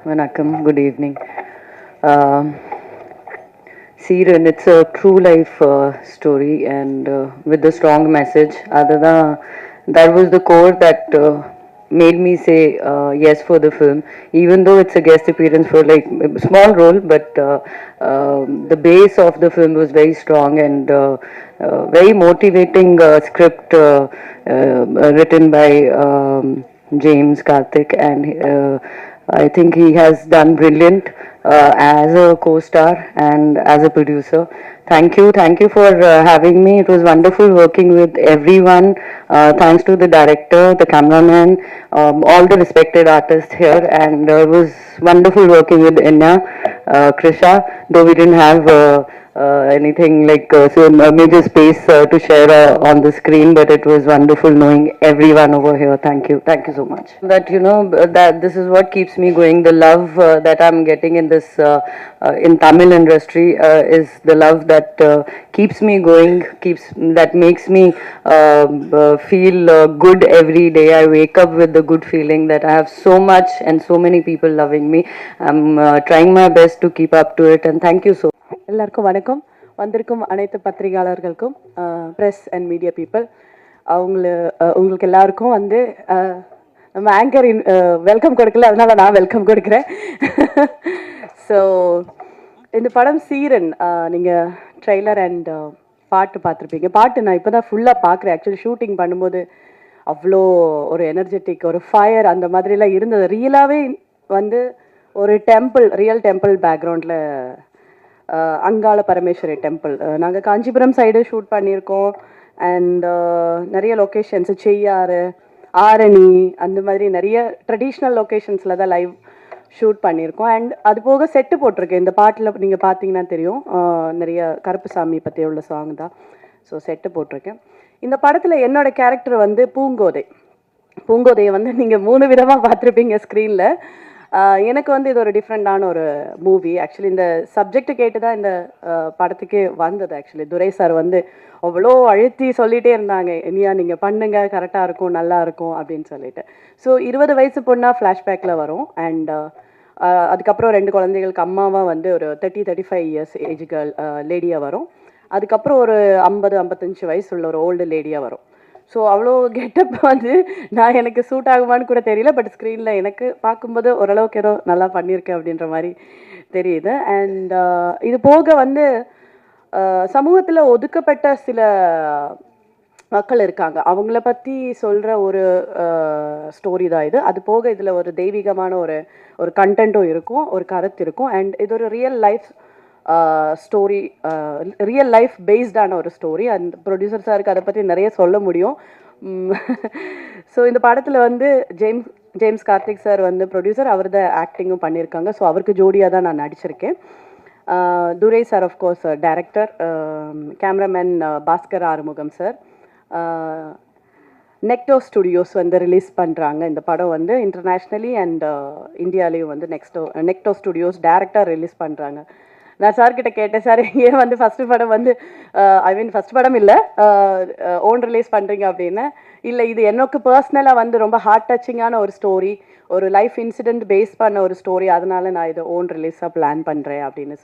Vanakkam, good evening. Um Siren, it's a true life story and with a strong message. That was the core that made me say yes for the film, even though it's a guest appearance for like a small role, but the base of the film was very strong and very motivating script written by James Karthik, and I think he has done brilliant as a co-star and as a producer. Thank you for having me. It was wonderful working with everyone. Thanks to the director, the cameraman, all the respected artists here, and it was wonderful working with Enya, Krisha. Though we didn't have anything like so a major space to share on the screen, but it was wonderful knowing everyone over here. Thank you so much. That that this is what keeps me going. The love that I'm getting in this in Tamil industry is the love that keeps me going, keeps that makes me feel good every day. I wake up with the good feeling that I have so much and so many people loving me. I'm trying my best to keep up to it, and thank you so. எல்லாருக்கும் வணக்கம். வந்திருக்கும் அனைத்து பத்திரிகையாளர்களுக்கும் press and media people உங்களுக்கு எல்லாருக்கும் வந்து நம்ம anchor welcome கொடுக்கல, அதனால நான் வெல்கம் கொடுக்குறேன். ஸோ இந்த படம் சீரன், நீங்கள் ட்ரெய்லர் அண்ட் பாட்டு பார்த்துருப்பீங்க. பாட்டு நான் இப்போ தான் ஃபுல்லாக பார்க்குறேன். ஆக்சுவலி ஷூட்டிங் பண்ணும்போது அவ்வளோ ஒரு எனர்ஜெட்டிக், ஒரு ஃபயர் அந்த மாதிரிலாம் இருந்தது. ரியலாகவே வந்து ஒரு டெம்பிள், ரியல் டெம்பிள் பேக்ரவுண்டில் அங்காள பரமேஸ்வரி டெம்பிள். நாங்கள் காஞ்சிபுரம் சைடு ஷூட் பண்ணியிருக்கோம். அண்ட் நிறைய லொக்கேஷன்ஸு, செய்யாறு, ஆரணி, அந்த மாதிரி நிறைய ட்ரெடிஷ்னல் லொக்கேஷன்ஸில் தான் லைவ் ஷூட் பண்ணியிருக்கோம். அண்ட் அது போக செட்டு போட்டிருக்கேன். இந்த பாட்டில் நீங்கள் பார்த்தீங்கன்னா தெரியும், நிறைய கருப்புசாமி பற்றி உள்ள சாங் தான். ஸோ செட்டு போட்டிருக்கேன். இந்த படத்தில் என்னோட கேரக்டர் வந்து பூங்கோதை. பூங்கோதையை வந்து நீங்கள் 3 விதமாக பார்த்துருப்பீங்க ஸ்க்ரீனில். எனக்கு வந்து இது ஒரு டிஃப்ரெண்டான ஒரு மூவி. ஆக்சுவலி இந்த சப்ஜெக்ட் கேட்டு தான் இந்த படத்துக்கே வந்தது. ஆக்சுவலி துரை சார் வந்து அவ்வளோ அழுத்தி சொல்லிகிட்டே இருந்தாங்க, இனியா நீங்கள் பண்ணுங்க, கரெக்டாக இருக்கும், நல்லா இருக்கும் அப்படின்னு சொல்லிட்டு. ஸோ 20 வயசு பொண்ணாக ஃப்ளாஷ்பேக்கில் வரும். அண்ட் அதுக்கப்புறம் 2 குழந்தைகளுக்கு அம்மாவாக வந்து ஒரு 35 இயர்ஸ் ஏஜ் கேர்ள் லேடியாக வரும். அதுக்கப்புறம் ஒரு 50-55 வயசு உள்ள ஒரு ஓல்டு லேடியாக வரும். ஸோ அவ்வளோ கெட்டப் வந்து நான் எனக்கு சூட் ஆகுமான்னு கூட தெரியல. பட் ஸ்க்ரீனில் எனக்கு பார்க்கும்போது ஓரளவுக்கு ஏதோ நல்லா பண்ணியிருக்கேன் அப்படின்ற மாதிரி தெரியுது. அண்ட் இது போக வந்து சமூகத்தில் ஒதுக்கப்பட்ட சில மக்கள் இருக்காங்க, அவங்கள பற்றி சொல்கிற ஒரு ஸ்டோரி தான் இது. அது போக இதில் ஒரு தெய்வீகமான ஒரு கண்டென்ட்டும் இருக்கும், ஒரு கருத்து இருக்கும். அண்ட் இது ஒரு real life story, real life பேஸ்டான ஒரு ஸ்டோரி. அண்ட் ப்ரொடியூசர் சாருக்கு அதை பற்றி நிறைய சொல்ல முடியும். ஸோ இந்த படத்தில் வந்து ஜேம்ஸ் கார்த்திக் சார் வந்து ப்ரொடியூசர், அவர் தான் ஆக்டிங்கும் பண்ணியிருக்காங்க. ஸோ அவருக்கு ஜோடியாக தான் நான் நடிச்சிருக்கேன். Durai sir of course director, cameraman Bhaskar Arumugam sir. Necto studios வந்து ரிலீஸ் பண்ணுறாங்க இந்த படம் வந்து இன்டர்நேஷ்னலி அண்ட் இந்தியாலேயும் வந்து நெக்டோ ஸ்டுடியோஸ் டேரக்டாக ரிலீஸ் பண்ணுறாங்க. நான் சார்கிட்ட கேட்டேன், சார் ஏன் வந்து ஃபஸ்ட்டு படம் வந்து ஃபஸ்ட் படம் இல்லை ஓன் ரிலீஸ் பண்ணுறீங்க அப்படின்னு. இல்லை, இது எனக்கு பர்சனலாக வந்து ரொம்ப ஹார்ட் டச்சிங்கான ஒரு ஸ்டோரி, ஒரு லைஃப் இன்சிடெண்ட் பேஸ் பண்ண ஒரு ஸ்டோரி, அதனால நான் இதை ஓன் ரிலீஸாக பிளான் பண்ணுறேன் அப்படின்னு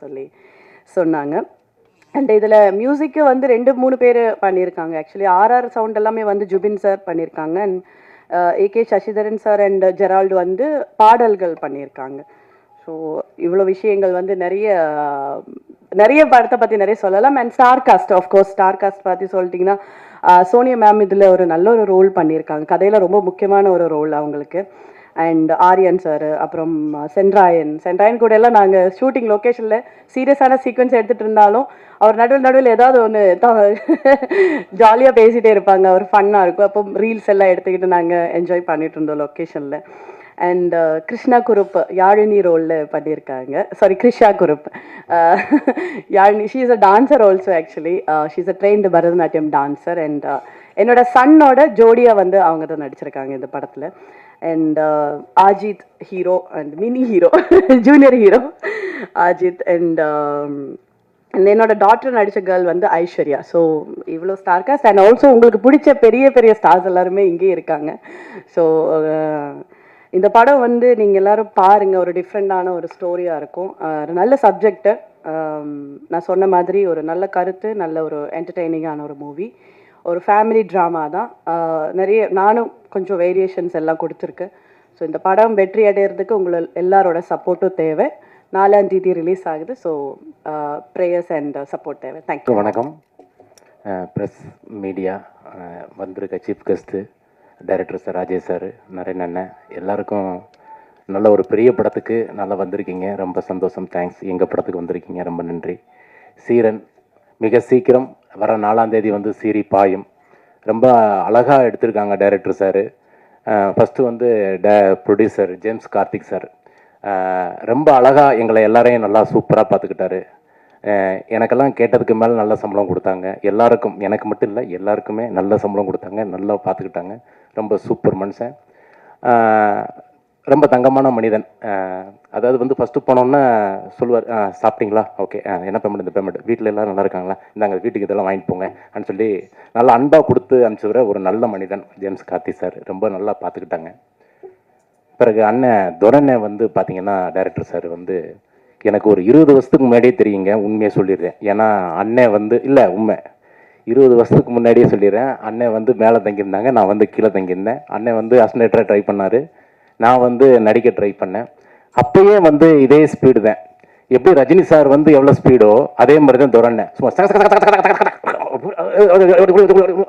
சொன்னாங்க. அண்ட் இதில் மியூசிக்கு வந்து 2-3 பேர் பண்ணியிருக்காங்க. ஆக்சுவலி ஆர்ஆர் சவுண்ட் எல்லாமே வந்து ஜுபின் சார் பண்ணியிருக்காங்க. And AK Sasidharan sir and Gerald வந்து பாடல்கள் பண்ணியிருக்காங்க. ஸோ இவ்வளோ விஷயங்கள் வந்து நிறைய படத்தை பற்றி நிறைய சொல்லலாம். And star cast, of course star cast பற்றி சொல்லிட்டிங்கன்னா சோனியா மேம் இதில் ஒரு நல்ல ஒரு ரோல் பண்ணியிருக்காங்க. கதையில் ரொம்ப முக்கியமான ஒரு ரோல் அவங்களுக்கு. அண்ட் ஆரியன் சார், அப்புறம் சென்ட்ராயன் கூட எல்லாம் நாங்கள் ஷூட்டிங் லொக்கேஷனில் சீரியஸான சீக்வன்ஸ் எடுத்துகிட்டு இருந்தாலும் அவர் நடுவில் ஏதாவது ஒன்று ஜாலியாக பேசிகிட்டே இருப்பாங்க. அவர் ஃபன்னாக இருக்கும். அப்போ ரீல்ஸ் எல்லாம் எடுத்துக்கிட்டு நாங்கள் என்ஜாய் பண்ணிகிட்டு இருந்தோம் லொக்கேஷனில். அண்ட் கிருஷ்ணா குருப் யாழினி ரோலில் பண்ணியிருக்காங்க. Sorry, Krisha Kurup Yazhini. She is a dancer also. Actually she is a trained Bharatanatyam dancer. And என்னோட சன்னோட ஜோடியாக வந்து அவங்க தான் நடிச்சிருக்காங்க இந்த படத்தில். And Aajith hero and mini hero, junior hero Aajith. And என்னோட டாக்டர் நடித்த கேர்ள் வந்து ஐஸ்வர்யா. ஸோ இவ்வளோ ஸ்டார் காஸ்ட். அண்ட் ஆல்சோ உங்களுக்கு பிடிச்ச பெரிய பெரிய ஸ்டார்ஸ் எல்லாருமே இங்கேயே இருக்காங்க. ஸோ இந்த படம் வந்து நீங்கள் எல்லாரும் பாருங்க, ஒரு டிஃப்ரெண்டான ஒரு ஸ்டோரியாக இருக்கும். ஒரு நல்ல சப்ஜெக்டு, நான் சொன்ன மாதிரி ஒரு நல்ல கருத்து, நல்ல ஒரு என்டர்டெய்னிங்கான ஒரு மூவி, ஒரு ஃபேமிலி ட்ராமா தான். நிறைய நானும் கொஞ்சம் வேரியேஷன்ஸ் எல்லாம் கொடுத்துருக்கேன். ஸோ இந்த படம் வெற்றி அடைகிறதுக்கு உங்களை எல்லாரோட சப்போர்ட்டும் தேவை. 4ஆம் தேதி ரிலீஸ் ஆகுது. ஸோ ப்ரேயர்ஸ் அண்ட் சப்போர்ட் தேவை. தேங்க்யூ. வணக்கம். ப்ரெஸ் மீடியா வந்திருக்க chief guest director sir, Rajesh sir, Naren அண்ணன், எல்லாருக்கும் நல்ல ஒரு பெரிய படத்துக்கு நல்லா வந்திருக்கீங்க. ரொம்ப சந்தோஷம். தேங்க்ஸ். எங்கள் படத்துக்கு வந்திருக்கீங்க, ரொம்ப நன்றி. சீரன் மிக சீக்கிரம் வர 4ஆம் தேதி வந்து சீரி பாயும். ரொம்ப அழகாக எடுத்திருக்காங்க டைரக்டர் சார். ஃபஸ்ட்டு வந்து ப்ரொடியூசர் ஜேம்ஸ் கார்த்திக் சார் ரொம்ப அழகாக எங்களை எல்லாரையும் நல்லா சூப்பராக பார்த்துக்கிட்டாரு. எனக்கெல்லாம் கேட்டதுக்கு மேலே நல்ல சம்பளம் கொடுத்தாங்க. எல்லாருக்கும், எனக்கு மட்டும் இல்லை, எல்லாருக்குமே நல்ல சம்பளம் கொடுத்தாங்க, நல்லா பார்த்துக்கிட்டாங்க. ரொம்ப சூப்பர் மனுஷன், ரொம்ப தங்கமான மனிதன். அதாவது வந்து ஃபஸ்ட்டு போனோன்னே சொல்லுவார், சாப்பிட்டீங்களா, ஓகே, என்ன பேமெண்ட், இந்த பேமெண்ட், வீட்டில் எல்லோரும் நல்லா இருக்காங்களா, இந்தாங்க வீட்டுக்கு இதெல்லாம் வாங்கிட்டு போங்க அப்படின்னு சொல்லி நல்லா அன்பாக கொடுத்து அனுப்பிச்சுவிட ஒரு நல்ல மனிதன் ஜேம்ஸ் கார்த்தி சார். ரொம்ப நல்லா பார்த்துக்கிட்டாங்க. பிறகு அண்ணன் துரண்ணை வந்து பார்த்தீங்கன்னா டைரக்டர் சார் வந்து எனக்கு ஒரு 20 வருஷத்துக்கு முன்னாடியே தெரியுங்க, உண்மையை சொல்லிடுறேன். ஏன்னா அண்ணன் வந்து இல்லை, உண்மை 20 வருஷத்துக்கு முன்னாடியே சொல்லிடுறேன். அண்ணன் வந்து மேலே தங்கியிருந்தாங்க, நான் வந்து கீழே தங்கியிருந்தேன். அண்ணன் வந்து அஸ்னேட்டராக ட்ரை பண்ணார், நான் வந்து நடிக்க ட்ரை பண்ணேன். அப்போயே வந்து இதே ஸ்பீடு தான். எப்படி ரஜினி சார் வந்து எவ்வளோ ஸ்பீடோ அதே மாதிரி தான் துரண்ணேன்.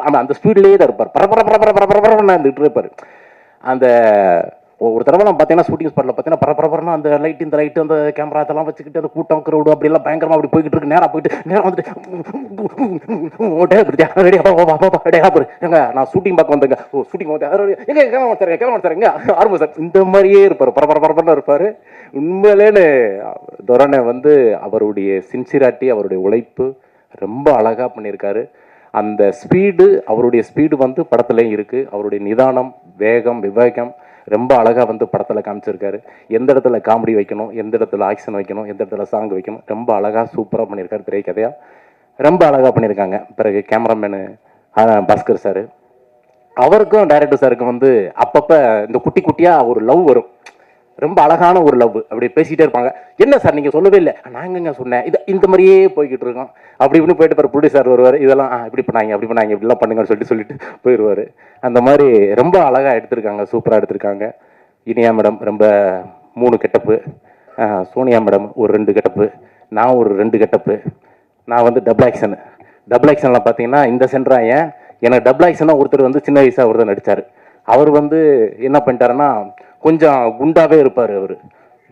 ஆமாம், அந்த ஸ்பீட்லேயே தான் இருப்பார். பரபரன்னு இருந்துகிட்டு இருப்பார். அந்த ஒரு தடவை நான் பார்த்தீங்கன்னா ஷூட்டிங் ஸ்பாட்டில் பார்த்தீங்கன்னா பரபரப்பரனா அந்த லைட், இந்த லைட்டு, அந்த கேமரா அதெல்லாம் வச்சுக்கிட்டு அந்த கூட்டம் க்ரௌடு அப்படிலாம் பயங்கரமாக அப்படி போய்கிட்டு இருக்கு. நேராக போயிட்டு நேராக வந்துட்டு எங்க நான் ஷூட்டிங் பார்க்க வந்தேங்க, ஓ ஷூட்டிங் வந்து எங்க கேமரா சார் எங்க ஆரம்பம் சார், இந்த மாதிரியே இருப்பார், பரபரப்பரன்னு இருப்பார். உண்மையிலேன்னு துரனை வந்து அவருடைய சின்சிராட்டி, அவருடைய உழைப்பு ரொம்ப அழகாக பண்ணியிருக்காரு. அந்த ஸ்பீடு, அவருடைய ஸ்பீடு வந்து படத்துலையும் இருக்குது. அவருடைய நிதானம், வேகம், விவேகம் ரொம்ப அழகாக வந்து படத்தில் காமிச்சிருக்காரு. எந்த இடத்துல காமெடி வைக்கணும், எந்த இடத்துல ஆக்ஷன் வைக்கணும், எந்த இடத்துல சாங் வைக்கணும், ரொம்ப அழகாக சூப்பராக பண்ணியிருக்காரு. திரைக்கதையாக ரொம்ப அழகாக பண்ணியிருக்காங்க. பிறகு கேமராமேனு பாஸ்கர் சார், அவருக்கும் டைரக்டர் சாருக்கும் வந்து அப்பப்போ இந்த குட்டி குட்டியாக ஒரு லவ் வரும். ரொம்ப அழகான ஒரு லவ். அப்படி பேசிக்கிட்டே இருப்பாங்க. என்ன சார் நீங்கள் சொல்லவே இல்லை, நாங்கங்க சொன்னேன், இது இந்த மாதிரியே போய்கிட்டு இருக்கோம். அப்படி இப்படின்னு போயிட்டு பாரு ப்ரொடியூசர் வருவார், இதெல்லாம் இப்படி பண்ணாங்க, அப்படி பண்ணாங்க, இப்படிலாம் பண்ணுங்கன்னு சொல்லிட்டு போயிடுவார். அந்த மாதிரி ரொம்ப அழகாக எடுத்திருக்காங்க, சூப்பராக எடுத்திருக்காங்க. இனியா மேடம் ரொம்ப 3 கெட்டப்பு, சோனியா மேடம் ஒரு 2 கெட்டப்பு, நான் ஒரு 2 கெட்டப்பு. நான் வந்து டபுள் ஆக்ஷனில் பார்த்தீங்கன்னா இந்த சென்ட்ராங்க எனக்கு டபுள் ஆக்ஷனாக ஒருத்தர் வந்து சின்ன வயசாக ஒருத்தர் நடித்தார். அவர் வந்து என்ன பண்ணிட்டாருன்னா கொஞ்சம் குண்டாகவே இருப்பார். அவர்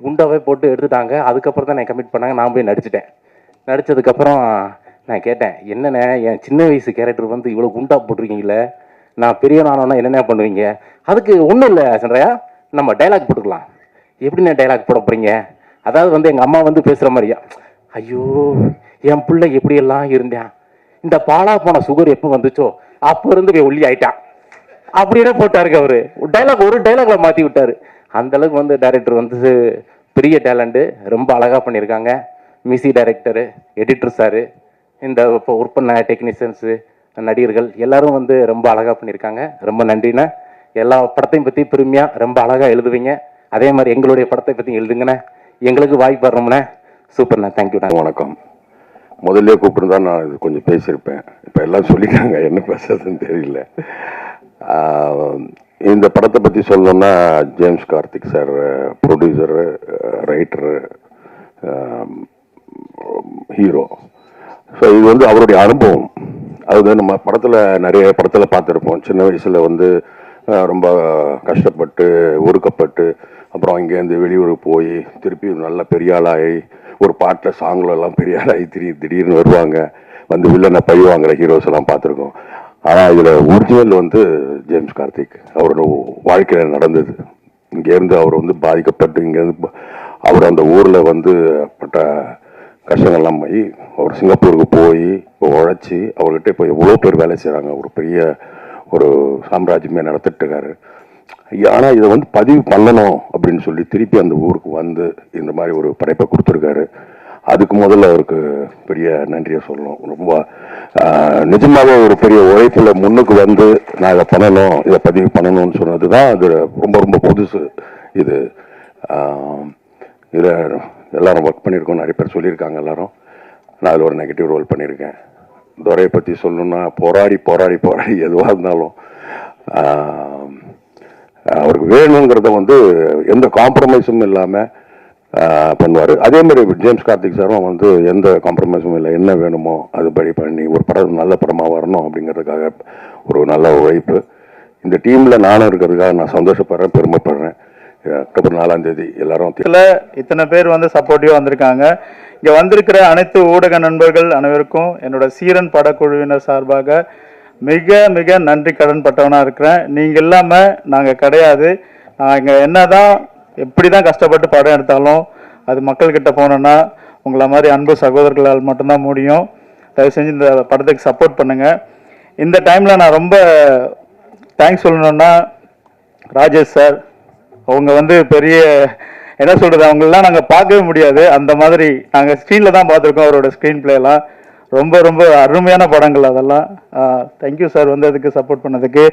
குண்டாகவே போட்டு எடுத்துட்டாங்க. அதுக்கப்புறம் தான் நான் கமிட் பண்ணாங்க. நான் போய் நடிச்சிட்டேன். நடித்ததுக்கப்புறம் நான் கேட்டேன், என்னண்ணே என் சின்ன வயசு கேரக்டர் வந்து இவ்வளோ குண்டா போட்டிருக்கீங்களே, நான் பெரிய நானோன்னா என்னென்ன பண்ணுவீங்க? அதுக்கு ஒன்றும் இல்லை சந்திரையா, நம்ம டைலாக் போட்டுக்கலாம். எப்படிண்ணே டைலாக் போட போகிறீங்க? அதாவது வந்து எங்கள் அம்மா வந்து பேசுகிற மாதிரியா, ஐயோ என் பிள்ளை எப்படியெல்லாம் இருந்தேன், இந்த பாலா போன சுகர் எப்போ வந்துச்சோ அப்போ இருந்து ஒல்லி ஆயிட்டான் அப்படியே போட்டாருங்க. அவரு டைலாக் ஒரு டைலாக்ல மாற்றி விட்டார். அந்த அளவுக்கு வந்து டைரக்டர் வந்து பெரிய டேலண்ட்டு, ரொம்ப அழகாக பண்ணியிருக்காங்க. மியூசிக் டைரக்டரு, எடிட்டர் சாரு, இந்த இப்போ ஒர்க் பண்ண டெக்னீஷியன்ஸு, நடிகர்கள் எல்லாரும் வந்து ரொம்ப அழகாக பண்ணியிருக்காங்க. ரொம்ப நன்றிண்ணே. எல்லா படத்தையும் பற்றி பெருமையாக ரொம்ப அழகாக எழுதுவீங்க. அதே மாதிரி எங்களுடைய படத்தை பற்றி எழுதுங்கண்ணே. எங்களுக்கு வாய்ப்பு வர்றோம்ண்ணே. சூப்பர்ண்ணே, தேங்க்யூண்ணே. வணக்கம். முதல்ல கூப்பிட்டுருந்தா நான் இது கொஞ்சம் பேசியிருப்பேன். இப்போ எல்லாம் சொல்லிட்டாங்க, என்ன பேசுறதுன்னு தெரியல. இந்த படத்தை பற்றி சொல்லணும்னா James Karthik sir producer, writer, hero. So இது வந்து அவருடைய அனுபவம். அது நம்ம படத்தில் நிறைய படத்தில் பார்த்துருப்போம். சின்ன வயசில் வந்து ரொம்ப கஷ்டப்பட்டு ஒடுக்கப்பட்டு அப்புறம் இங்கேருந்து வெளியூருக்கு போய் திருப்பி நல்ல பெரிய ஆளாகி ஒரு பாட்டில் சாங்கிலெல்லாம் பெரிய ஆளாகி திடீர்னு வருவாங்க, வந்து வில்லனை பழி வாங்குற ஹீரோஸ் எல்லாம் பார்த்துருக்கோம். ஆனால் இதில் ஒரிஜினல் வந்து ஜேம்ஸ் கார்த்திக் அவரோட வாழ்க்கையில் நடந்தது. இங்கேருந்து அவர் வந்து பாதிக்கப்பட்டு இங்கேருந்து அவர் அந்த ஊரில் வந்து பட்ட கஷ்டங்கள்லாம் போய் அவர் சிங்கப்பூருக்கு போய் உழைச்சி அவர்கிட்ட இப்போ எவ்வளோ பேர் வேலை செய்கிறாங்க. ஒரு பெரிய ஒரு சாம்ராஜ்யமே நடத்திட்டு இருக்காரு. ஆனால் இதை வந்து பதிவு பண்ணணும் அப்படின்னு சொல்லி திருப்பி அந்த ஊருக்கு வந்து இந்த மாதிரி ஒரு படைப்பை கொடுத்துருக்காரு. அதுக்கு முதல்ல அவருக்கு பெரிய நன்றியை சொல்லணும். ரொம்ப நிஜமாகவே ஒரு பெரிய உழைப்பில் முன்னுக்கு வந்து நான் இதை பண்ணணும், இதை பதிவு பண்ணணும்னு சொன்னது தான் அது ரொம்ப ரொம்ப புதுசு இது. இதில் எல்லாரும் ஒர்க் பண்ணியிருக்கோம், நிறைய பேர் சொல்லியிருக்காங்க எல்லாரும். நான் அதில் ஒரு நெகட்டிவ் ரோல் பண்ணியிருக்கேன். துரையை பற்றி சொல்லணுன்னா போராடி போராடி போராடி எதுவாக இருந்தாலும் அவருக்கு வேணுங்கிறத வந்து எந்த காம்ப்ரமைஸும் இல்லாமல் பண்ணுவார். அதே மாதிரி ஜேம்ஸ் கார்த்திக் சாரும் வந்து எந்த காம்ப்ரமைஸும் இல்லை, என்ன வேணுமோ அதுபடி பண்ணி ஒரு படம் நல்ல படமாக வரணும் அப்படிங்கிறதுக்காக ஒரு நல்ல உழைப்பு. இந்த டீமில் நானும் இருக்கிறதுக்காக நான் சந்தோஷப்படுறேன், பெருமைப்படுறேன். அக்டோபர் 4ஆம் தேதி எல்லாரும் இத்தனை பேர் வந்து சப்போர்ட்டிவாக வந்திருக்காங்க. இங்கே வந்திருக்கிற அனைத்து ஊடக நண்பர்கள் அனைவருக்கும் என்னோட சீரன் படக்குழுவினர் சார்பாக மிக மிக நன்றி கடன் பட்டவனாக இருக்கிறேன். நீங்கள் இல்லாமல் நாங்கள் கிடையாது. இங்கே என்னதான் எப்படி தான் கஷ்டப்பட்டு படம் எடுத்தாலும் அது மக்கள்கிட்ட போனோன்னா உங்களை மாதிரி அன்பு சகோதரர்களால் மட்டும்தான் முடியும். தயவு செஞ்சு இந்த படத்துக்கு சப்போர்ட் பண்ணுங்கள். இந்த டைமில் நான் ரொம்ப தேங்க்ஸ் சொல்லணுன்னா ராஜேஷ் சார், அவங்க வந்து பெரிய என்ன சொல்கிறது, அவங்களெலாம் நாங்கள் பார்க்கவே முடியாது. அந்த மாதிரி நாங்கள் ஸ்க்ரீனில் தான் பார்த்துருக்கோம். அவரோட ஸ்க்ரீன் பிளேலாம் ரொம்ப ரொம்ப அருமையான படங்கள் அதெல்லாம். தேங்க்யூ சார் வந்து அதுக்கு சப்போர்ட் பண்ணதுக்கு.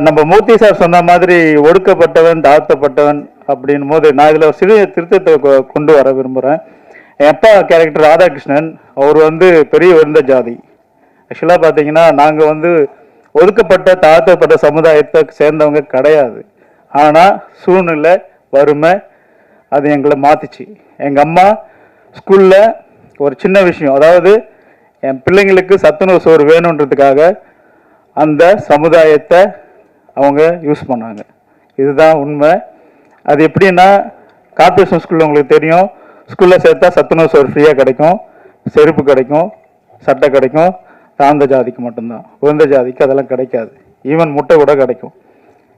நம்ம மூர்த்தி சார் சொன்ன மாதிரி ஒடுக்கப்பட்டவன் தாழ்த்தப்பட்டவன் அப்படின் போது நான் இதில் சிறு திருத்தத்தை கொண்டு வர விரும்புகிறேன். என் அப்பா கேரக்டர் ராதாகிருஷ்ணன், அவர் வந்து பெரிய உயர்ந்த ஜாதி. ஆக்சுவலாக பார்த்தீங்கன்னா நாங்கள் வந்து ஒதுக்கப்பட்ட தாழ்த்தப்பட்ட சமுதாயத்தை சேர்ந்தவங்க கிடையாது. ஆனால் சூழ்நிலை வறுமை அது எங்களை மாற்றிச்சு. எங்கள் அம்மா ஸ்கூலில் ஒரு சின்ன விஷயம், அதாவது என் பிள்ளைங்களுக்கு சத்துணவு சோறு வேணுன்றதுக்காக அந்த சமுதாயத்தை அவங்க யூஸ் பண்ணாங்க. இதுதான் உண்மை. அது எப்படின்னா கார்ப்பரேஷன் ஸ்கூலில் உங்களுக்கு தெரியும், ஸ்கூலில் சேர்த்தா சத்துணவு சோறு ஃப்ரீயாக கிடைக்கும், செருப்பு கிடைக்கும், சட்டை கிடைக்கும். தாழ்ந்த ஜாதிக்கு மட்டும்தான், உயர்ந்த ஜாதிக்கு அதெல்லாம் கிடைக்காது. ஈவன் முட்டை கூட கிடைக்கும்.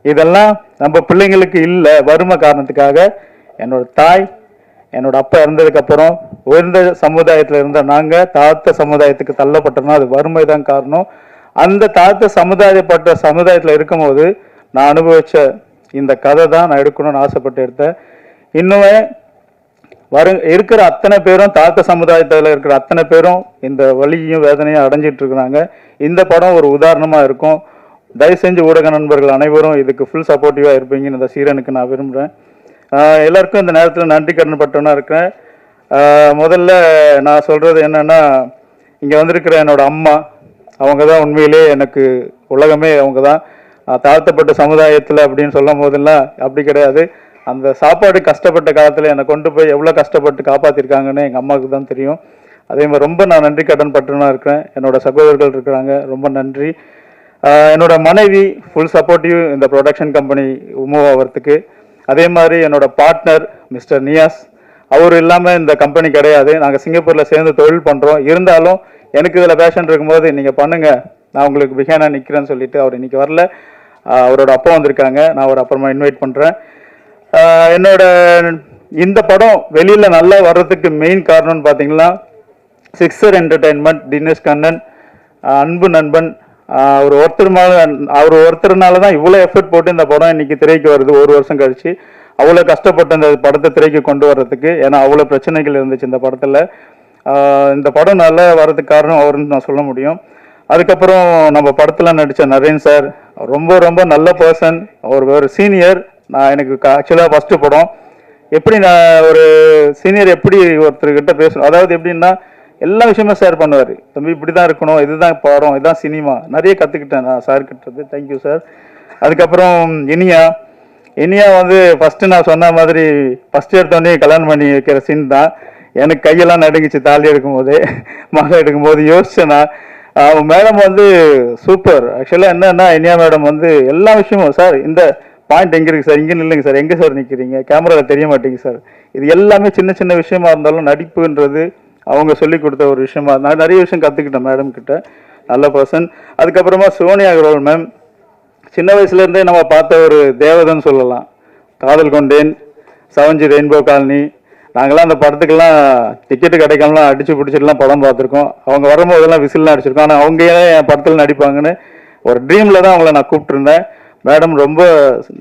இதெல்லாம் நம்ம பிள்ளைங்களுக்கு இல்லை. வறுமை காரணத்துக்காக என்னோட தாய் என்னோட அப்பா இறந்ததுக்கப்புறம் உயர்ந்த சமுதாயத்தில் இருந்த நாங்கள் தாழ்த்த சமுதாயத்துக்கு தள்ளப்பட்டோம்னா அது வறுமை தான் காரணம். அந்த தாழ்த்த சமுதாயத்தில் இருக்கும்போது நான் அனுபவித்த இந்த கதை தான் நான் எடுக்கணும்னு ஆசைப்பட்டு எடுத்தேன். இன்னுமே இருக்கிற அத்தனை பேரும் தாழ்த்த சமுதாயத்தில் இருக்கிற அத்தனை பேரும் இந்த வலியையும் வேதனையும் அடைஞ்சிட்டு இருக்கிறாங்க. இந்த படம் ஒரு உதாரணமாக இருக்கும். தயவு செஞ்சு ஊடக நண்பர்கள் அனைவரும் இதுக்கு ஃபுல் சப்போர்ட்டிவாக இருப்பீங்கன்னு இந்த சீரனுக்கு நான் விரும்புகிறேன். எல்லாருக்கும் இந்த நேரத்தில் நன்றி கடன் பட்டவனாக இருக்கேன். முதல்ல நான் சொல்கிறது என்னென்னா, இங்கே வந்திருக்கிற என்னோட அம்மா, அவங்க தான் உண்மையிலே எனக்கு உலகமே. அவங்க தான் தாழ்த்தப்பட்ட சமுதாயத்தில் அப்படின்னு சொல்லும் போதெல்லாம் அப்படி கிடையாது. அந்த சாப்பாடு கஷ்டப்பட்ட காலத்தில் என்னை கொண்டு போய் எவ்வளோ கஷ்டப்பட்டு காப்பாற்றிருக்காங்கன்னு எங்கள் அம்மாவுக்கு தான் தெரியும். அதே மாதிரி ரொம்ப நான் நன்றி கடன் பட்டவனாக இருக்கிறேன். என்னோட சகோதரர்கள் இருக்கிறாங்க, ரொம்ப நன்றி. என்னோட மனைவி ஃபுல் சப்போர்ட்டிவ் இந்த ப்ரொடக்ஷன் கம்பெனி மூவ் ஆகிறதுக்கு. அதே மாதிரி என்னோட பார்ட்னர் மிஸ்டர் நியாஸ், அவர் இல்லாமல் இந்த கம்பெனி கிடையாது. நாங்கள் சிங்கப்பூரில் சேர்ந்து தொழில் பண்ணுறோம். இருந்தாலும் எனக்கு இதில் பேஷன் இருக்கும்போது நீங்கள் பண்ணுங்கள், நான் உங்களுக்கு பிஹேனாக நிற்கிறேன்னு சொல்லிட்டு அவர் இன்றைக்கி வரல. அவரோட அப்பா வந்திருக்காங்க, நான் அவர் அப்புறமா இன்வைட் பண்ணுறேன். என்னோட இந்த படம் வெளியில் நல்லா வர்றதுக்கு மெயின் காரணம்னு பார்த்தீங்கன்னா சிக்ஸர் என்டர்டெயின்மெண்ட், தினேஷ் கண்ணன், அன்பு நண்பன், அவர் ஒருத்தர்னால தான் இவ்வளோ எஃபர்ட் போட்டு இந்த படம் இன்னைக்கு திரைக்கு வருது. ஒரு வருஷம் கழிச்சு அவ்வளோ கஷ்டப்பட்டு இந்த படத்தை திரைக்கு கொண்டு வர்றதுக்கு. ஏன்னா அவ்வளோ பிரச்சனைகள் இருந்துச்சு இந்த படத்தில். இந்த படம் நல்லா வர்றதுக்கு காரணம் அவருன்னு நான் சொல்ல முடியும். அதுக்கப்புறம் நம்ம படத்தில் நடித்த நரேன் சார் ரொம்ப ரொம்ப நல்ல பர்சன். அவர் ஒரு சீனியர். நான் எனக்கு ஆக்சுவலாக ஃபஸ்ட்டு படம் எப்படி நான் ஒரு சீனியர் எப்படி ஒருத்தர்கிட்ட பேசணும், அதாவது எப்படின்னா எல்லா விஷயமும் ஷேர் பண்ணுவார். தம்பி இப்படி தான் இருக்கணும், இதுதான் படம், இதுதான் சினிமா. நிறைய கற்றுக்கிட்டேன் நான் சார் கிட்டது. Thank you sir. அதுக்கப்புறம் இனியா வந்து ஃபஸ்ட்டு நான் சொன்ன மாதிரி ஃபஸ்ட்டு எடுத்தோடனே கல்யாணம் பண்ணி வைக்கிற சீன் தான். எனக்கு கையெல்லாம் நடுங்கிச்சு தாலி எடுக்கும்போது, மகை எடுக்கும்போது யோசிச்சேன்னா. மேடம் வந்து சூப்பர். ஆக்சுவலாக என்னன்னா இனியா மேடம் வந்து எல்லா விஷயமும், சார் இந்த பாயிண்ட் எங்கே இருக்குது சார், இங்கே இல்லைங்க சார், எங்கே சார் நிற்கிறீங்க, கேமராவில் தெரிய மாட்டேங்க சார். இது எல்லாமே சின்ன சின்ன விஷயமா இருந்தாலும் நடிப்புன்றது அவங்க சொல்லி கொடுத்த ஒரு விஷயமா. நான் நிறைய விஷயம் கற்றுக்கிட்டேன் மேடம் கிட்ட. நல்ல பர்சன். அதுக்கப்புறமா சோனியா அகர்வால் மேம், சின்ன வயசுலேருந்தே நம்ம பார்த்த ஒரு தேவதைன்னு சொல்லலாம். காதல் கொண்டேன், சவஞ்சி ரெயின்போ காலனி, நாங்களாம் அந்த படத்துக்கெல்லாம் டிக்கெட்டு கிடைக்காமலாம் அடித்து பிடிச்சிட்டுலாம் படம் பார்த்துருக்கோம். அவங்க வரும்போதெல்லாம் விசில்லாம் அடிச்சிருக்கோம். ஆனால் அவங்க ஏன் என் படத்தில் நடிப்பாங்கன்னு ஒரு ட்ரீமில் தான் அவங்கள நான் கூப்பிட்டுருந்தேன். மேடம் ரொம்ப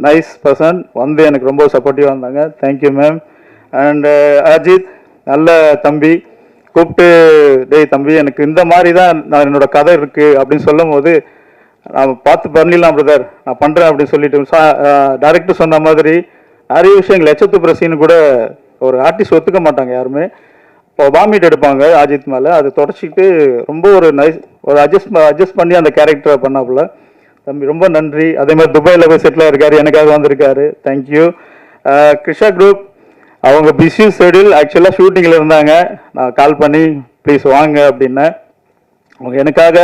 நைஸ் பர்சன், வந்து எனக்கு ரொம்ப சப்போர்ட்டிவாக இருந்தாங்க. Thank you ma'am. அண்டு அஜித் நல்ல தம்பி, கூப்பிட்டு டேய் தம்பி எனக்கு இந்த மாதிரி தான் நான் என்னோட கதை இருக்குது அப்படின்னு சொல்லும் போது நான் பார்த்து பண்ணிடலாம் பிரதர், நான் பண்ணுறேன் அப்படின்னு சொல்லிட்டு டைரக்டர் சொன்ன மாதிரி நிறைய விஷயங்கள் எச்சத்து பிரசின்னு கூட ஒரு ஆர்டிஸ்ட் ஒத்துக்க மாட்டாங்க யாருமே. இப்போ வாமிட் எடுப்பாங்க அஜித் மேலே, அதை தொடச்சிட்டு ரொம்ப ஒரு நைஸ் ஒரு அட்ஜஸ்ட் பண்ணி அந்த கேரக்டரை பண்ணாப்புல. தம்பி ரொம்ப நன்றி. அதே மாதிரி துபாயில் போய் செட்டில் இருக்காரு, எனக்காக வந்திருக்காரு. தேங்க்யூ. கிருஷா குரூப் அவங்க பிஸி ஷெடியூல், ஆக்சுவலாக ஷூட்டிங்கில் இருந்தாங்க. நான் கால் பண்ணி ப்ளீஸ் வாங்க அப்படின்னேன். அவங்க எனக்காக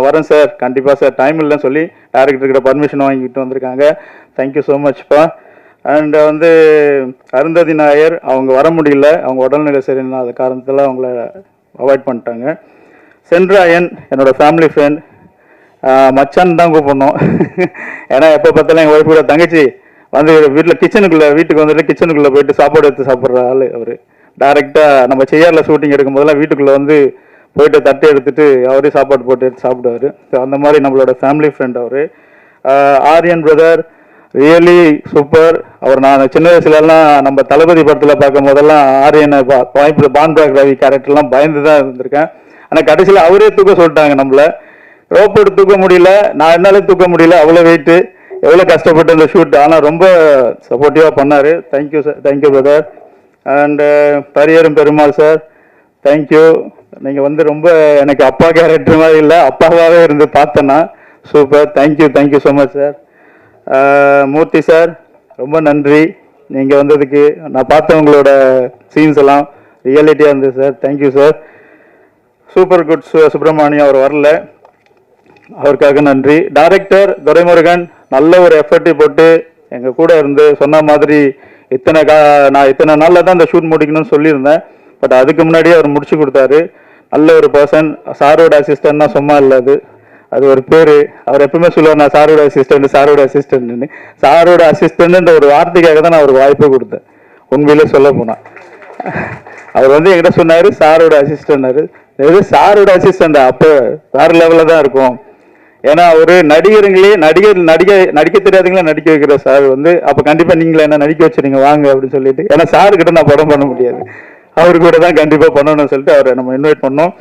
வரேன் சார், கண்டிப்பாக சார், டைம் இல்லைன்னு சொல்லி டேரக்டர்கிட்ட பர்மிஷன் வாங்கிட்டு வந்திருக்காங்க. Thank you so மச்ப்பா. அண்ட் வந்து அருந்ததி நாயர் அவங்க வர முடியல, அவங்க உடல்நிலை சரியில்லாத காரணத்தில் அவங்கள அவாய்ட் பண்ணிட்டாங்க. சென்ட்ராயன் என்னோடய ஃபேமிலி ஃப்ரெண்ட், மச்சான் தான் கூப்பிடணும். ஏன்னா எப்போ பார்த்தாலும் எங்கள் ஒய்ஃபோட தங்கச்சி வந்து வீட்டுக்கு வந்துட்டு கிச்சனுக்குள்ளே போயிட்டு சாப்பாடு எடுத்து சாப்பிட்ற ஆள் அவர். டைரெக்டாக நம்ம செய்யாரில் ஷூட்டிங் எடுக்கும் போதெல்லாம் வீட்டுக்குள்ளே வந்து போயிட்டு தட்டை எடுத்துட்டு அவரே சாப்பாடு போட்டு எடுத்து சாப்பிடுவார். ஸோ அந்த மாதிரி நம்மளோட ஃபேமிலி ஃப்ரெண்ட் அவர். Aryan brother really super. அவர் நான் சின்ன வயசுலலாம் நம்ம தளபதி படத்தில் பார்க்கும் போதெல்லாம் ஆரியனை வாய்ப்பு பான்பாக் ரவி கேரக்டர்லாம் பயந்து தான் இருந்திருக்கேன். ஆனால் கடைசியில் அவரே தூக்க சொல்லிட்டாங்க நம்மளை. ரோப் எடுத்து தூக்க முடியல, நான் என்னாலே தூக்க முடியல, அவ்வளோ வெயிட்டு, எவ்வளோ கஷ்டப்பட்டு இந்த ஷூட். ஆனால் ரொம்ப சப்போர்ட்டிவாக பண்ணார். Thank you sir, thank you brother. And Pariyerum Perumal sir, thank you. நீங்கள் வந்து ரொம்ப எனக்கு அப்பா கேரக்டர் மாதிரி இல்லை, அப்பாவாகவே இருந்து பார்த்தேன்னா super. Thank you so much sir. Murthy sir ரொம்ப நன்றி, நீங்கள் வந்ததுக்கு. நான் பார்த்த உங்களோட சீன்ஸ் எல்லாம் ரியாலிட்டியாக இருந்தது sir. Thank you sir. Super good Subramaniam அவர் வரல, அவருக்காக நன்றி. டைரக்டர் துரைமுருகன் நல்ல ஒரு எஃபர்ட்டை போட்டு எங்கள் கூட இருந்து சொன்ன மாதிரி நான் இத்தனை நாளில் தான் இந்த ஷூட் முடிக்கணும்னு சொல்லியிருந்தேன். பட் அதுக்கு முன்னாடியே அவர் முடிச்சு கொடுத்தாரு. நல்ல ஒரு பர்சன். சாரோட அசிஸ்டன்ட்னா சும்மா இல்லை, அது ஒரு பேர். அவர் எப்பவுமே சொல்லுவார், நான் சாரோட அசிஸ்டன்ட்னு. சாரோட அசிஸ்டன்ட்ன்ற ஒரு வார்த்தைக்காக தான் நான் ஒரு வாய்ப்பை கொடுத்தேன். உண்மையிலே சொல்ல போனா அவர் வந்து என்கிட்ட சொன்னார் சாரோட அசிஸ்டன்ட். சாரோட அசிஸ்டண்ட் அப்போ வேற லெவலில் தான் இருக்கும். ஏன்னா ஒரு நடிகருங்களே நடிக்க தெரியாதவங்களே நடிக்க வைக்கிற சார் வந்து, அப்போ கண்டிப்பாக நீங்களே என்ன நடிக்க வச்சுருங்க வாங்க அப்படின்னு சொல்லிட்டு. ஏன்னா சாருக்கிட்ட நான் படம் பண்ண முடியாது, அவரு கூட தான் கண்டிப்பாக பண்ணணும்னு சொல்லிட்டு அவரை நம்ம இன்வைட் பண்ணோம்.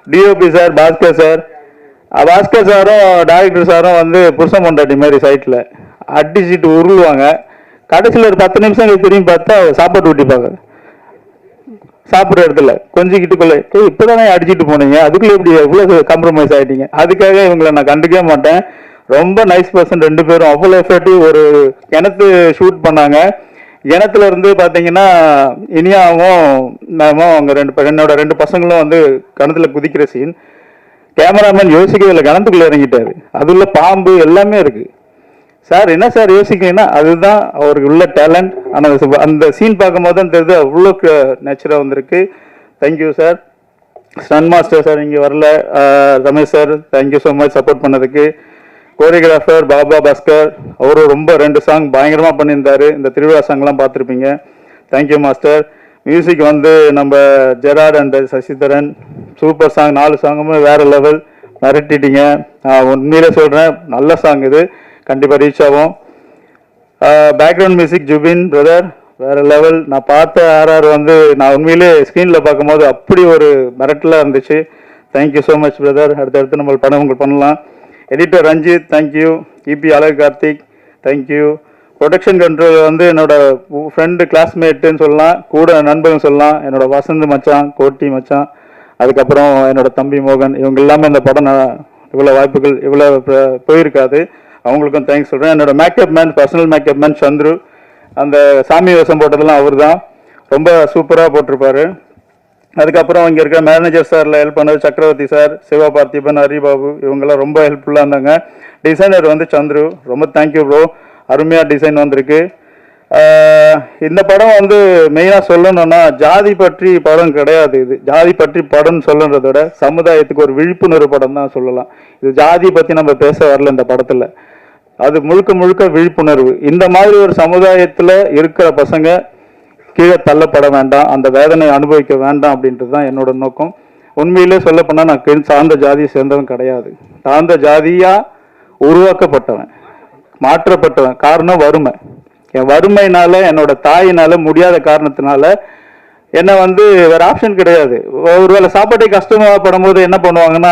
டிஓபி சார் பாஸ்கர் சாரும் டைரக்டர் சாரும் வந்து புருஷன் பொண்டாட்டி மாதிரி சைட்டில் அடிச்சுட்டு உருளுவாங்க. கடைசியில் ஒரு 10 நிமிஷம் திரும்பி பார்த்தா சாப்பாடு ஊட்டிப்பாங்க. சாப்பிட்ற இடத்துல கொஞ்சிக்கிட்டுக்குள்ள இப்போதானே அடிச்சுட்டு போனீங்க, அதுக்குள்ளே எப்படி எவ்வளோ காம்ப்ரமைஸ் ஆகிட்டீங்க. அதுக்காக இவங்களை நான் கண்டுக்கவே மாட்டேன். ரொம்ப நைஸ் பர்சன் 2 பேரும். அவ்வளோ எஃபர்ட்டிவ். ஒரு கிணத்து ஷூட் பண்ணாங்க. கிணத்துல இருந்து பார்த்தீங்கன்னா இனியாவும் மேமும் அவங்க என்னோட 2 பசங்களும் வந்து கிணத்துல குதிக்கிற சீன். கேமராமேன் யோசிக்கவே இல்லை, கிணத்துக்குள்ளே இறங்கிட்டாரு. அது உள்ள பாம்பு எல்லாமே இருக்கு. சார் என்ன சார் யோசிக்கிறீங்கன்னா அதுதான் அவருக்கு உள்ள டேலண்ட். ஆனால் அந்த சீன் பார்க்கும்போது தான் தெரியுது அவ்வளோ நேச்சராக வந்திருக்கு. Thank you sir. Stun master sir இங்கே வரல. Ramesh sir thank you so much support பண்ணதுக்கு. கோரியோகிராஃபர் பாபா பாஸ்கர், அவரும் ரொம்ப 2 சாங் பயங்கரமாக பண்ணியிருந்தாரு. இந்த திருவிழா சாங்லாம் பார்த்துருப்பீங்க. Thank you master. மியூசிக் வந்து நம்ம Gerard and Sasidharan, super song. 4 சாங்குமே வேறு லெவல், மிரட்டிட்டீங்க. உண்மையிலே சொல்கிறேன், நல்ல சாங் இது, கண்டிப்பாக ரீச் ஆகும். பேக்ரவுண்ட் மியூசிக் ஜுபின் பிரதர் வேறு லெவல். நான் பார்த்த ஆர்ஆர் வந்து நான் உண்மையிலே ஸ்க்ரீனில் பார்க்கும்போது அப்படி ஒரு மிரட்டலாக இருந்துச்சு. Thank you so much brother. அடுத்தடுத்து நம்ம படம் பண்ணலாம். Editor Ranjith thank you. இபி அழகு கார்த்திக் தேங்க்யூ. ப்ரொடக்ஷன் கண்ட்ரோல் வந்து என்னோட ஃப்ரெண்டு கிளாஸ்மேட்டுன்னு சொல்லலாம், கூட நண்பர்கள் சொல்லலாம். என்னோட வசந்த் மச்சான், கோட்டி மச்சான், அதுக்கப்புறம் என்னோட தம்பி மோகன், இவங்க எல்லாமே இந்த படம் இவ்வளோ வாய்ப்புகள் இவ்வளோ போயிருக்காது. அவங்களுக்கும் தேங்க்ஸ் சொல்கிறேன். என்னோட makeup man, personal makeup man Chandru, அந்த சாமி வேஷம் போட்டதெல்லாம் அவர் தான், ரொம்ப சூப்பராக போட்டிருப்பாரு. அதுக்கப்புறம் இங்கே இருக்கிற மேனேஜர் சாரில் ஹெல்ப் பண்ணது சக்கரவர்த்தி சார், சிவா பார்த்திபன், ஹரிபாபு, இவங்கெல்லாம் ரொம்ப ஹெல்ப்ஃபுல்லாக இருந்தாங்க. டிசைனர் வந்து சந்துரு, ரொம்ப தேங்க்யூ ப்ரோ, அருமையாக டிசைன் வந்திருக்கு. இந்த படம் வந்து மெயினாக சொல்லணும்னா ஜாதி பற்றி படம் கிடையாது. இது ஜாதி பற்றி படம்னு சொல்லுன்றத விட சமுதாயத்துக்கு ஒரு விழிப்புணர்வு படம் தான் சொல்லலாம். இது ஜாதி பற்றி நம்ம பேச வரல இந்த படத்தில், அது முழுக்க விழிப்புணர்வு. இந்த மாதிரி ஒரு சமுதாயத்தில் இருக்கிற பசங்க கீழே தள்ளப்பட வேண்டாம், அந்த வேதனை அனுபவிக்க வேண்டாம் அப்படின்றது தான் என்னோட நோக்கம். உண்மையிலே சொல்ல போனால் நான் சார்ந்த ஜாதியை சேர்ந்தவன் கிடையாது. சார்ந்த ஜாதியாக உருவாக்கப்பட்டவன், மாற்றப்பட்டவன். காரணம் வறுமை. என் வறுமையினால, என்னோட தாயினால முடியாத காரணத்தினால என்னை வந்து வேற ஆப்ஷன் கிடையாது. ஒருவேளை சாப்பாட்டே கஷ்டமாக படும்போது என்ன பண்ணுவாங்கன்னா,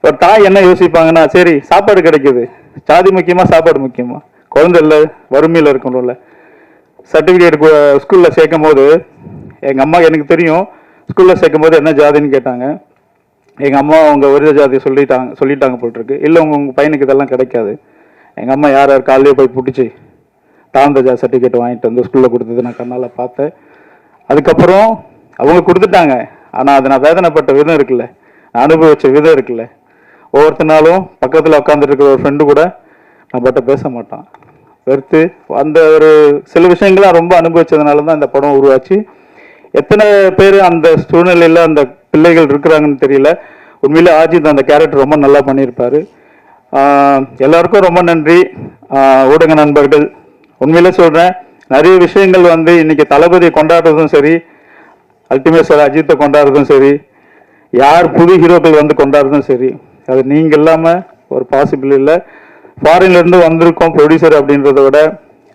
ஒரு தாய் என்ன யோசிப்பாங்கன்னா, சரி சாப்பாடு கிடைக்குது, ஜாதி முக்கியமா சாப்பாடு முக்கியமா, குழந்தை இல்லை வறுமையில் இருக்கணும்ல, சர்டிஃபிகேட் ஸ்கூலில் சேர்க்கும் போது எங்கள் அம்மா எனக்கு தெரியும் ஸ்கூலில் சேர்க்கும் போது என்ன ஜாதின்னு கேட்டாங்க. எங்கள் அம்மா அவங்க ஒரு ஜாதி சொல்லிட்டாங்க போட்டிருக்கு. இல்லை உங்கள் பையனுக்கு இதெல்லாம் கிடைக்காது. எங்கள் அம்மா யார் காலையிலே போய் பிடிச்சி தாழ்ந்த ஜாதி சர்டிஃபிகேட் வாங்கிட்டு வந்து ஸ்கூலில் கொடுத்தது நான் கண்ணால் பார்த்தேன். அதுக்கப்புறம் அவங்க கொடுத்துட்டாங்க. ஆனால் அது நான் வேதனைப்பட்ட விதம் இருக்குல்ல, நான் அனுபவிச்ச விதம் இருக்குல்ல. ஒவ்வொருத்தனாலும் பக்கத்தில் உட்காந்துருக்கிற ஒரு ஃப்ரெண்டு கூட நான் பட்ட பேச மாட்டான், வெறுத்து அந்த ஒரு சில விஷயங்கள்லாம் ரொம்ப அனுபவிச்சதுனால தான் இந்த படம் உருவாச்சு. எத்தனை பேர் அந்த சூழ்நிலையில் அந்த பிள்ளைகள் இருக்கிறாங்கன்னு தெரியல. உண்மையிலே ஆஜித் அந்த கேரக்டர் ரொம்ப நல்லா பண்ணியிருப்பாரு. எல்லாருக்கும் ரொம்ப நன்றி. ஊடக நண்பர்கள், உண்மையிலே சொல்கிறேன், நிறைய விஷயங்கள் வந்து இன்னைக்கு தளபதியை கொண்டாடுறதும் சரி, அல்டிமேட் சார் அஜித்தை கொண்டாடுறதும் சரி, யார் புது ஹீரோக்கள் வந்து கொண்டாடுறதும் சரி, அது நீங்கள் இல்லாமல் ஒரு பாசிபிள் இல்லை. ஃபாரின்லேருந்து வந்திருக்கோம் ப்ரொடியூசர் அப்படின்றத விட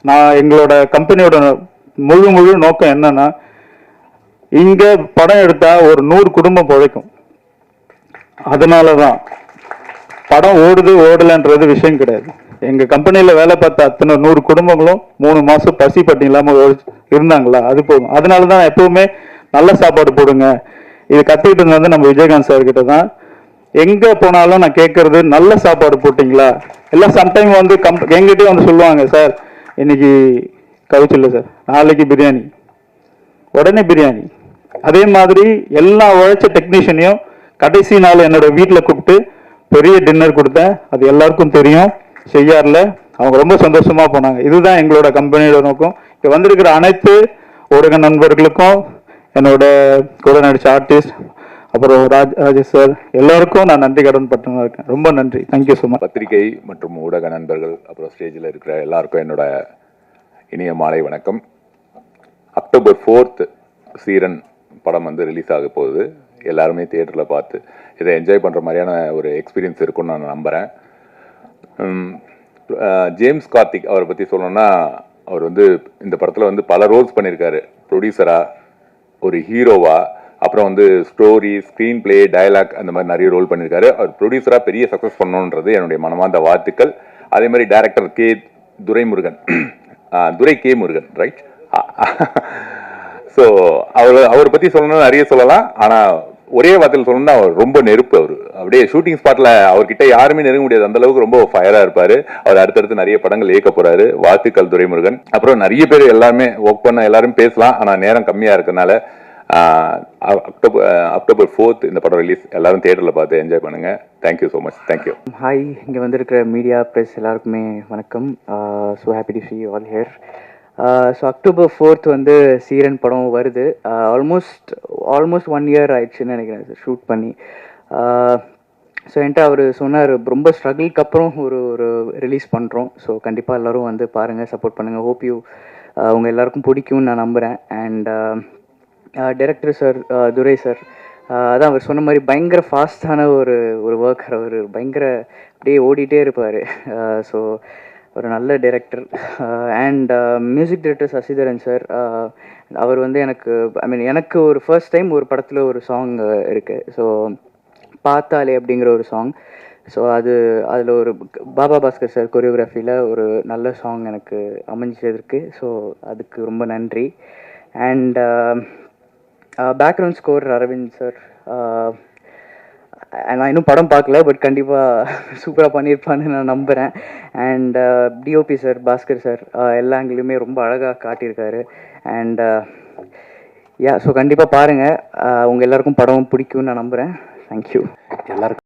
நான் எங்களோட கம்பெனியோட முழு நோக்கம் என்னன்னா, இங்கே படம் எடுத்தால் ஒரு 100 குடும்பம் பிழைக்கும். அதனால தான் படம் ஓடலைன்றது விஷயம் கிடையாது. எங்கள் கம்பெனியில் வேலை பார்த்த அத்தனை 100 குடும்பங்களும் 3 மாதம் பசி பட்டி இல்லாமல் இருந்தாங்களா, அது போதும். அதனால தான் எப்பவுமே நல்ல சாப்பாடு போடுங்க. இது கற்றுக்கிட்டு வந்து நம்ம விஜயகாந்த் சார் கிட்ட தான். எங்கே போனாலும் நான் கேட்கறது நல்ல சாப்பாடு போட்டிங்களா. எல்லாம் சம்டைம் வந்து எங்கிட்டே வந்து சொல்லுவாங்க, சார் இன்னைக்கு கவுச்சு இல்லை சார், நாளைக்கு பிரியாணி, உடனே பிரியாணி. அதே மாதிரி எல்லா உழைச்ச டெக்னீஷியனையும் கடைசி நாள் என்னோட வீட்டில் கூப்பிட்டு பெரிய டின்னர் கொடுத்தேன். அது எல்லாருக்கும் தெரியும். செய்யாரில் அவங்க ரொம்ப சந்தோஷமா போனாங்க. இதுதான் எங்களோட கம்பெனியோட நோக்கம். இங்கே வந்திருக்கிற அனைத்து ஊடக நண்பர்களுக்கும், என்னோட கூட நடிச்ச ஆர்டிஸ்ட், அப்புறம் ராஜேஷ் சார், எல்லாருக்கும் நான் நன்றி கடன் பட்டனா இருக்கேன். ரொம்ப நன்றி. Thank you so much. பத்திரிகை மற்றும் ஊடக நண்பர்கள், அப்புறம் ஸ்டேஜில் இருக்கிற எல்லாருக்கும் என்னோட இனிய மாலை வணக்கம். அக்டோபர் 4 சீரன் படம் வந்து ரிலீஸ் ஆக போகுது. எல்லாருமே தியேட்டரில் பார்த்து இதை என்ஜாய் பண்ணுற மாதிரியான ஒரு எக்ஸ்பீரியன்ஸ் இருக்குன்னு நான் நம்புகிறேன். ஜேம்ஸ் கார்த்திக் அவரை பற்றி சொல்லணும்னா, அவர் வந்து இந்த படத்தில் வந்து பல ரோல்ஸ் பண்ணியிருக்காரு. ப்ரொடியூசராக, ஒரு ஹீரோவா, அப்புறம் வந்து ஸ்டோரி, ஸ்க்ரீன் பிளே, டயலாக், அந்த மாதிரி நிறைய ரோல் பண்ணியிருக்காரு. அவர் ப்ரொடியூசராக பெரிய சக்ஸஸ் பண்ணணுன்றது என்னுடைய மனமார்ந்த வாழ்த்துக்கள். அதே மாதிரி டைரக்டர் துரை கே முருகன், ரைட்? ஸோ அவரை பற்றி சொல்லணும்னு நிறைய சொல்லலாம். ஆனால் ஒரே வார்த்தையில் சொல்லணும்னா, அவர் ரொம்ப நெருப்பு. அவர் அப்படியே ஷூட்டிங் ஸ்பாட்டில் அவர்கிட்ட யாருமே நெருங்க முடியாது, அந்த அளவுக்கு ரொம்ப ஃபயராக இருப்பார். அவர் அடுத்தடுத்து நிறைய படங்கள் இயக்க போகிறாரு. வாழ்த்துக்கள் துரைமுருகன். அப்புறம் நிறைய பேர் எல்லாருமே ஒர்க் பண்ண எல்லாரும் பேசலாம், ஆனால் நேரம் கம்மியாக இருக்கனால அக்டோபர் 4 இந்த படம் ரிலீஸ். எல்லாரும் தியேட்டரில் பார்த்து என்ஜாய் பண்ணுங்க. Thank you so much. Thank you. Hi, இங்கே வந்திருக்கிற மீடியா ப்ரெஸ் எல்லாருக்குமே வணக்கம். So happy to see you all here. So October 4 வந்து சீரன் படம் வருது. ஆல்மோஸ்ட் 1 year ஆயிடுச்சுன்னு நினைக்கிறேன் ஷூட் பண்ணி. ஸோ என்கிட்ட அவர் சொன்னார், ரொம்ப ஸ்ட்ரகிளுக்கு அப்புறம் ஒரு ரிலீஸ் பண்ணுறோம். ஸோ கண்டிப்பாக எல்லோரும் வந்து பாருங்கள், சப்போர்ட் பண்ணுங்கள். ஹோப் யூ உங்கள் எல்லாருக்கும் பிடிக்கும்னு நான் நம்புகிறேன். And director sir, Durai sir, அதான் அவர் சொன்ன மாதிரி பயங்கர ஃபாஸ்டான ஒரு ஒர்க்கர். அவர் பயங்கர அப்படியே ஓடிட்டே இருப்பார். ஸோ ஒரு நல்ல director. And music director Sasidharan sir, அவர் வந்து எனக்கு ஒரு ஃபர்ஸ்ட் டைம் ஒரு படத்தில் ஒரு சாங் இருக்குது. ஸோ பார்த்தாலே அப்படிங்கிற ஒரு சாங். ஸோ அதில் ஒரு பாபா பாஸ்கர் சார் கொரியோகிராஃபியில் ஒரு நல்ல சாங் எனக்கு அமைஞ்சதுருக்கு. ஸோ அதுக்கு ரொம்ப நன்றி. And background score Aravind sir. நான் இன்னும் படம் பார்க்கல, பட் கண்டிப்பாக சூப்பராக பண்ணியிருப்பான்னு நான் நம்புகிறேன். And DOP sir, Bhaskar sir, எல்லா ஆங்கிலுமே ரொம்ப அழகாக காட்டியிருக்காரு. அண்ட் ஸோ கண்டிப்பாக பாருங்கள். உங்கள் எல்லாருக்கும் படம் பிடிக்கும்னு நான் நம்புகிறேன். தேங்க்யூ. எல்லாருக்கும்